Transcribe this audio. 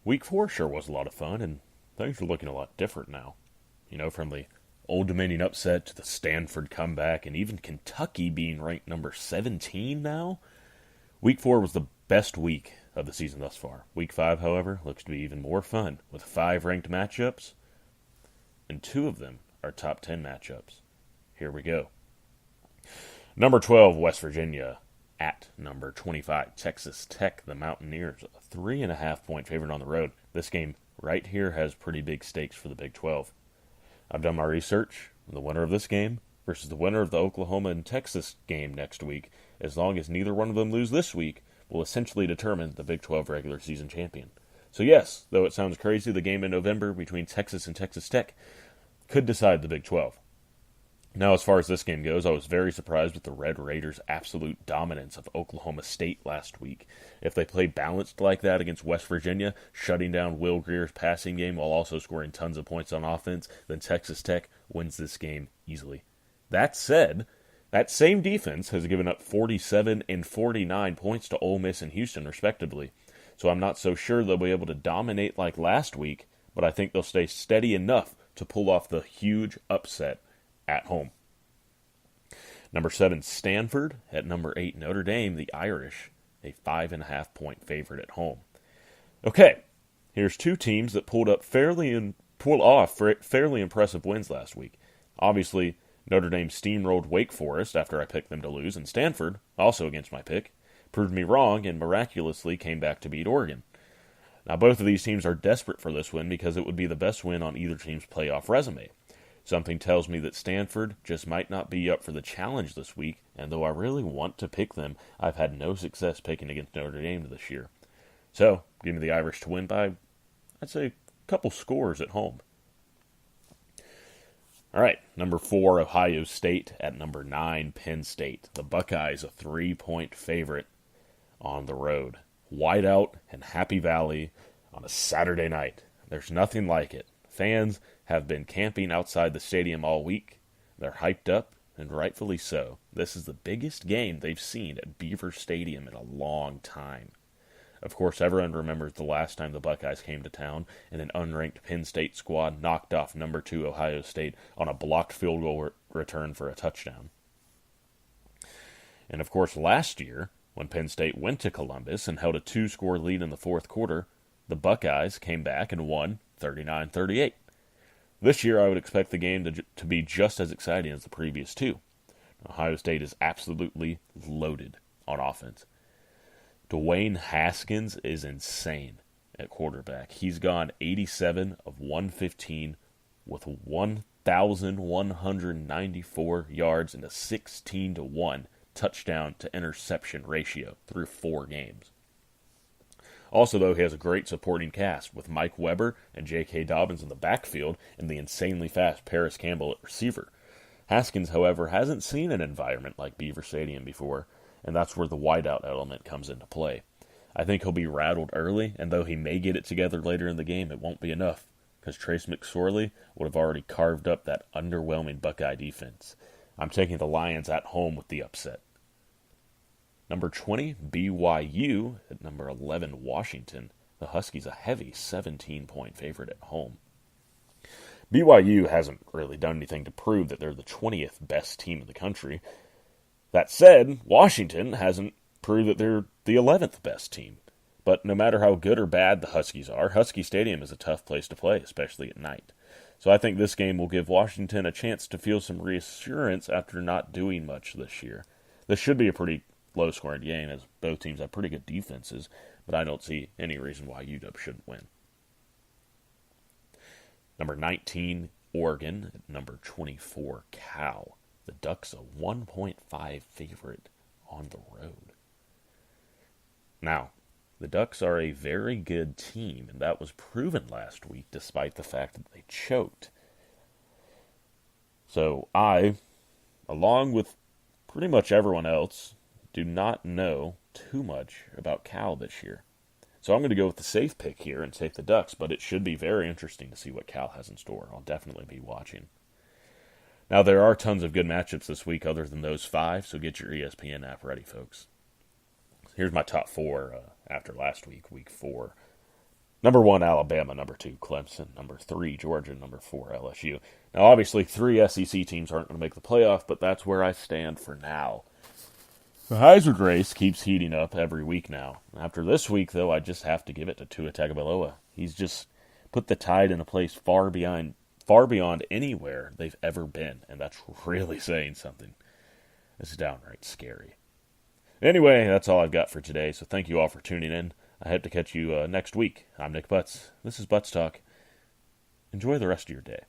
Week 4 sure was a lot of fun, and things are looking a lot different now. From the Old Dominion upset to the Stanford comeback, and even Kentucky being ranked number 17 now. Week 4 was the best week of the season thus far. Week 5, however, looks to be even more fun, with 5 ranked matchups, and 2 of them are top 10 matchups. Here we go. Number 12, West Virginia. At number 25, Texas Tech, the Mountaineers, a 3.5-point favorite on the road. This game right here has pretty big stakes for the Big 12. I've done my research. The winner of this game versus the winner of the Oklahoma and Texas game next week, as long as neither one of them lose this week, will essentially determine the Big 12 regular season champion. So yes, though it sounds crazy, the game in November between Texas and Texas Tech could decide the Big 12. Now, as far as this game goes, I was very surprised with the Red Raiders' absolute dominance of Oklahoma State last week. If they play balanced like that against West Virginia, shutting down Will Greer's passing game while also scoring tons of points on offense, then Texas Tech wins this game easily. That said, that same defense has given up 47 and 49 points to Ole Miss and Houston, respectively. So I'm not so sure they'll be able to dominate like last week, but I think they'll stay steady enough to pull off the huge upset at home. Number 7, Stanford. At number 8, Notre Dame, the Irish, a 5.5-point favorite at home. Okay, here's 2 teams that pulled off fairly impressive wins last week. Obviously, Notre Dame steamrolled Wake Forest after I picked them to lose, and Stanford, also against my pick, proved me wrong and miraculously came back to beat Oregon. Now, both of these teams are desperate for this win because it would be the best win on either team's playoff resume. Something tells me that Stanford just might not be up for the challenge this week, and though I really want to pick them, I've had no success picking against Notre Dame this year. So, give me the Irish to win by, I'd say, a couple scores at home. All right, number 4, Ohio State. At number 9, Penn State. The Buckeyes, a 3-point favorite on the road. Whiteout and Happy Valley on a Saturday night. There's nothing like it. Fans have been camping outside the stadium all week. They're hyped up, and rightfully so. This is the biggest game they've seen at Beaver Stadium in a long time. Of course, everyone remembers the last time the Buckeyes came to town, and an unranked Penn State squad knocked off number 2 Ohio State on a blocked field goal return for a touchdown. And of course, last year, when Penn State went to Columbus and held a 2-score lead in the fourth quarter, the Buckeyes came back and won 39-38. This year, I would expect the game to be just as exciting as the previous 2. Ohio State is absolutely loaded on offense. Dwayne Haskins is insane at quarterback. He's gone 87 of 115 with 1,194 yards and a 16-1 touchdown to interception ratio through 4 games. Also, though, he has a great supporting cast with Mike Weber and J.K. Dobbins in the backfield and the insanely fast Paris Campbell at receiver. Haskins, however, hasn't seen an environment like Beaver Stadium before, and that's where the wideout element comes into play. I think he'll be rattled early, and though he may get it together later in the game, it won't be enough, because Trace McSorley would have already carved up that underwhelming Buckeye defense. I'm taking the Lions at home with the upset. Number 20, BYU. At number 11, Washington. The Huskies a heavy 17-point favorite at home. BYU hasn't really done anything to prove that they're the 20th best team in the country. That said, Washington hasn't proved that they're the 11th best team. But no matter how good or bad the Huskies are, Husky Stadium is a tough place to play, especially at night. So I think this game will give Washington a chance to feel some reassurance after not doing much this year. This should be a pretty low-scoring game, as both teams have pretty good defenses, but I don't see any reason why UW shouldn't win. Number 19, Oregon. At number 24, Cal. The Ducks a 1.5 favorite on the road. Now, the Ducks are a very good team, and that was proven last week despite the fact that they choked. So I, along with pretty much everyone else, do not know too much about Cal this year. So I'm going to go with the safe pick here and take the Ducks, but it should be very interesting to see what Cal has in store. I'll definitely be watching. Now, there are tons of good matchups this week other than those 5, so get your ESPN app ready, folks. Here's my top 4 after last week, week 4. Number 1, Alabama. Number 2, Clemson. Number 3, Georgia. Number 4, LSU. Now, obviously, 3 SEC teams aren't going to make the playoff, but that's where I stand for now. The Heisman race keeps heating up every week now. After this week, though, I just have to give it to Tua Tagovailoa. He's just put the Tide in a place far beyond anywhere they've ever been, and that's really saying something. It's downright scary. Anyway, that's all I've got for today, so thank you all for tuning in. I hope to catch you next week. I'm Nick Butts. This is Butts Talk. Enjoy the rest of your day.